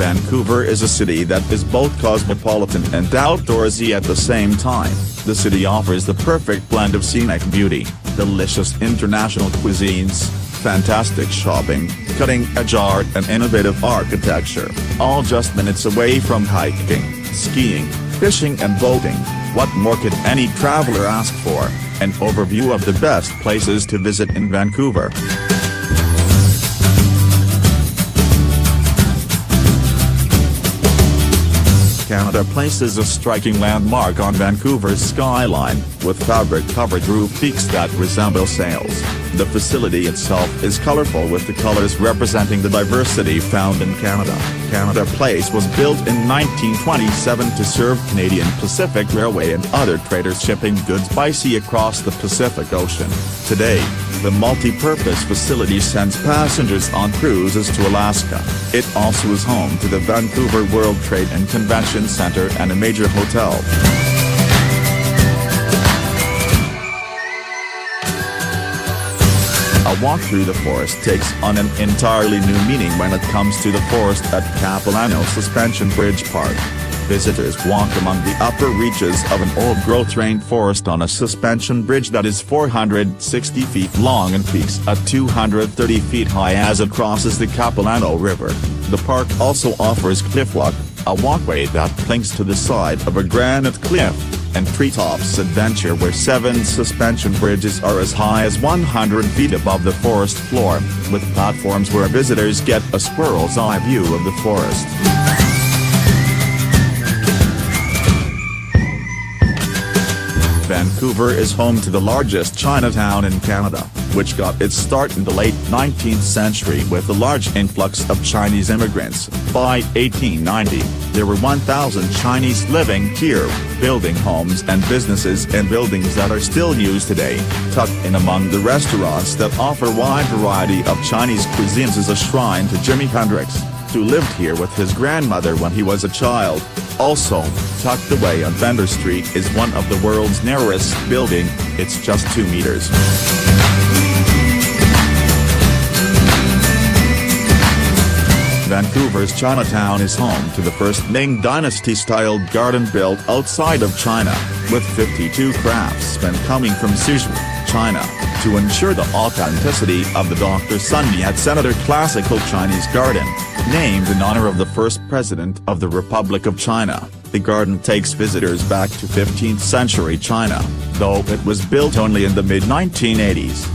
Vancouver is a city that is both cosmopolitan and outdoorsy at the same time. The city offers the perfect blend of scenic beauty, delicious international cuisines, fantastic shopping, cutting-edge art and innovative architecture, all just minutes away from hiking, skiing, fishing and boating. What more could any traveler ask for? An overview of the best places to visit in Vancouver. Canada Place is a striking landmark on Vancouver's skyline, with fabric-covered roof peaks that resemble sails. The facility itself is colorful with the colors representing the diversity found in Canada. Canada Place was built in 1927 to serve Canadian Pacific Railway and other traders shipping goods by sea across the Pacific Ocean. Today, the multi-purpose facility sends passengers on cruises to Alaska. It also is home to the Vancouver World Trade and Convention Center and a major hotel. A walk through the forest takes on an entirely new meaning when it comes to the forest at Capilano Suspension Bridge Park. Visitors walk among the upper reaches of an old-growth rainforest on a suspension bridge that is 460 feet long and peaks at 230 feet high as it crosses the Capilano River. The park also offers cliffwalk, a walkway that clings to the side of a granite cliff, and treetops adventure where 7 suspension bridges are as high as 100 feet above the forest floor, with platforms where visitors get a squirrel's eye view of the forest. Vancouver is home to the largest Chinatown in Canada, which got its start in the late 19th century with a large influx of Chinese immigrants. By 1890, there were 1,000 Chinese living here, building homes and businesses in buildings that are still used today. Tucked in among the restaurants that offer a wide variety of Chinese cuisines is a shrine to Jimi Hendrix, who lived here with his grandmother when he was a child. Also, tucked away on Bender Street is one of the world's narrowest building, it's just 2 meters. Vancouver's Chinatown is home to the first Ming Dynasty-styled garden built outside of China, with 52 craftsmen coming from Suzhou, China, to ensure the authenticity of the Dr. Sun Yat-Senator Classical Chinese Garden, named in honor of the first president of the Republic of China. The garden takes visitors back to 15th century China, though it was built only in the mid-1980s.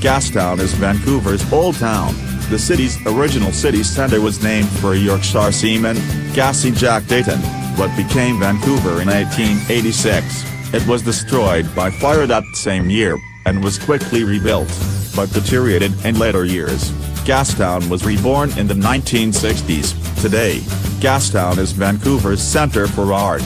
Gastown is Vancouver's old town. The city's original city centre was named for Yorkshire seaman, Gassy Jack Dayton, what became Vancouver in 1886. It was destroyed by fire that same year, and was quickly rebuilt, but deteriorated in later years. Gastown was reborn in the 1960s. Today, Gastown is Vancouver's centre for art,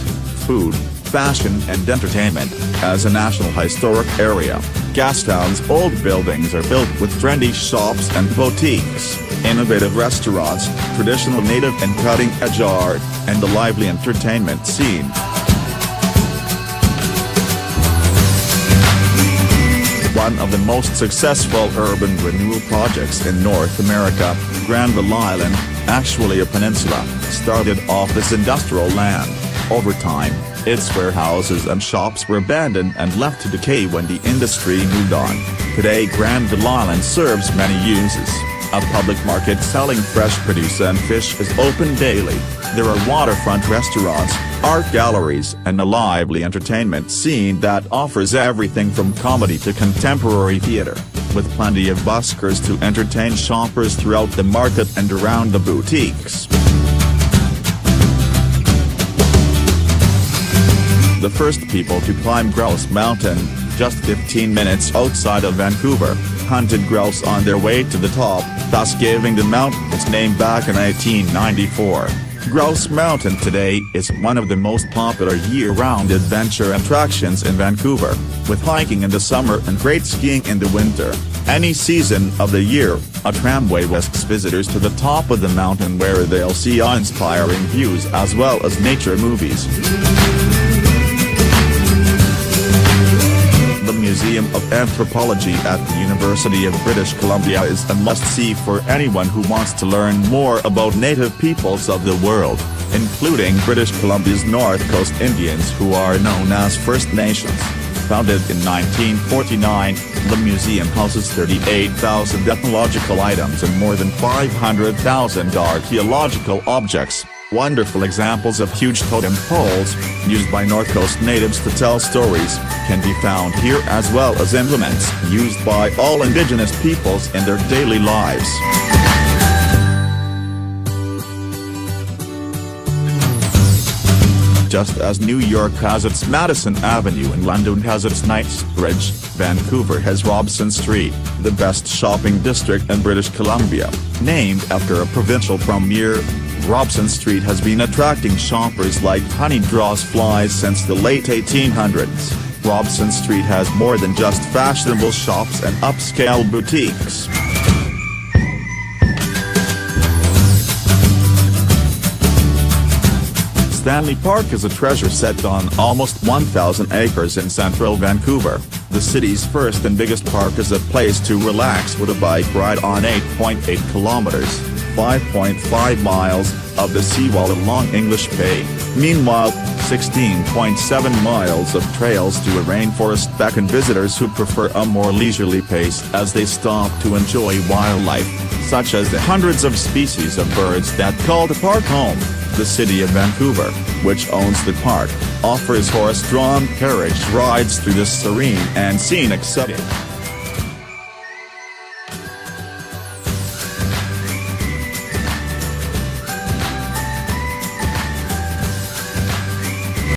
food, fashion and entertainment. As a National Historic Area, Gastown's old buildings are built with trendy shops and boutiques, innovative restaurants, traditional native and cutting-edge art, and a lively entertainment scene. One of the most successful urban renewal projects in North America, Granville Island, actually a peninsula, started off as industrial land. Over time, its warehouses and shops were abandoned and left to decay when the industry moved on. Today Granville Island serves many uses. A public market selling fresh produce and fish is open daily. There are waterfront restaurants, art galleries and a lively entertainment scene that offers everything from comedy to contemporary theater, with plenty of buskers to entertain shoppers throughout the market and around the boutiques. The first people to climb Grouse Mountain, just 15 minutes outside of Vancouver, hunted grouse on their way to the top, thus giving the mountain its name back in 1894. Grouse Mountain today is one of the most popular year-round adventure attractions in Vancouver, with hiking in the summer and great skiing in the winter. Any season of the year, a tramway whisks visitors to the top of the mountain where they'll see awe-inspiring views as well as nature movies. The Museum of anthropology at the University of British Columbia is a must-see for anyone who wants to learn more about native peoples of the world, including British Columbia's North Coast Indians, who are known as First Nations. Founded in 1949, the museum houses 38,000 ethnological items and more than 500,000 archaeological objects. Wonderful examples of huge totem poles, used by North Coast natives to tell stories, can be found here, as well as implements used by all indigenous peoples in their daily lives. Just as New York has its Madison Avenue and London has its Knightsbridge, Vancouver has Robson Street, the best shopping district in British Columbia. Named after a provincial premier, Robson Street has been attracting shoppers like honey draws flies since the late 1800s. Robson Street has more than just fashionable shops and upscale boutiques. Stanley Park is a treasure set on almost 1,000 acres in central Vancouver. The city's first and biggest park is a place to relax with a bike ride on 8.8 kilometers, 5.5 miles, of the seawall along English Bay. Meanwhile, 16.7 miles of trails to a rainforest beckon visitors who prefer a more leisurely pace as they stop to enjoy wildlife, such as the hundreds of species of birds that call the park home. The city of Vancouver, which owns the park, offers horse-drawn carriage rides through this serene and scenic setting.